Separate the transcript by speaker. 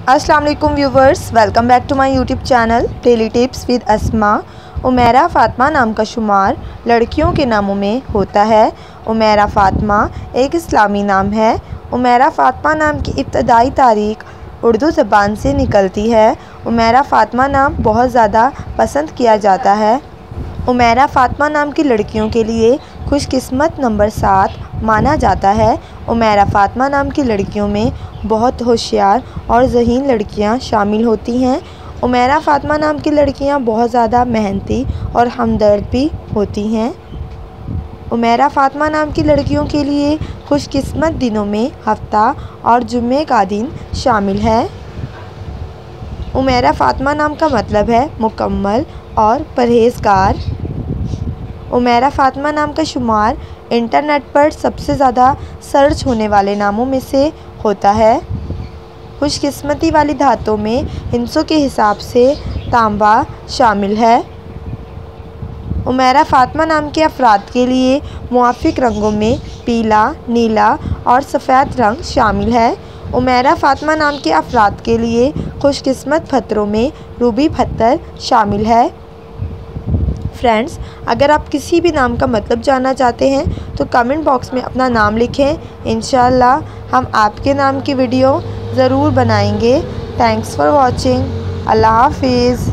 Speaker 1: अस्सलाम वालेकुम viewers, welcome back to my YouTube channel daily tips with Asma. Umaira Fatima नाम का शुमार लड़कियों के नामों में होता है। उमैरा फ़ातिमा एक इस्लामी नाम है। उमैरा फ़ातिमा नाम की इब्तदाई तारीख उर्दू ज़बान से निकलती है। उमैरा फ़ातिमा नाम बहुत ज़्यादा पसंद किया जाता है। उमैरा फ़ातिमा नाम की लड़कियों के लिए खुशकिस्मत नंबर 7 माना जाता है। उमैरा फ़ातिमा नाम की लड़कियों में बहुत होशियार और ज़हीन लड़कियां शामिल होती हैं। उमैरा फ़ातिमा नाम की लड़कियां बहुत ज़्यादा मेहनती और हमदर्द भी होती हैं। उमैरा फ़ातिमा नाम की लड़कियों के लिए खुशकिस्मत दिनों में हफ्ता और जुम्मे का दिन शामिल है। उमैरा फ़ातिमा नाम का मतलब है मुकम्मल और परहेज़गार। उमैरा फ़ातिमा नाम का शुमार इंटरनेट पर सबसे ज़्यादा सर्च होने वाले नामों में से होता है। खुशकिस्मती वाली धातों में हिंसों के हिसाब से तांबा शामिल है। उमैरा फ़ातिमा नाम के अफराद के लिए मुआफ़िक रंगों में पीला, नीला और सफ़ेद रंग शामिल है। उमैरा फ़ातिमा नाम के अफराद के लिए खुशकिस्मत पत्थरों में रूबी पत्थर शामिल है। फ्रेंड्स, अगर आप किसी भी नाम का मतलब जानना चाहते हैं तो कमेंट बॉक्स में अपना नाम लिखें। इंशाअल्लाह हम आपके नाम की वीडियो ज़रूर बनाएंगे। Thanks for watching. अल्लाह हाफिज़।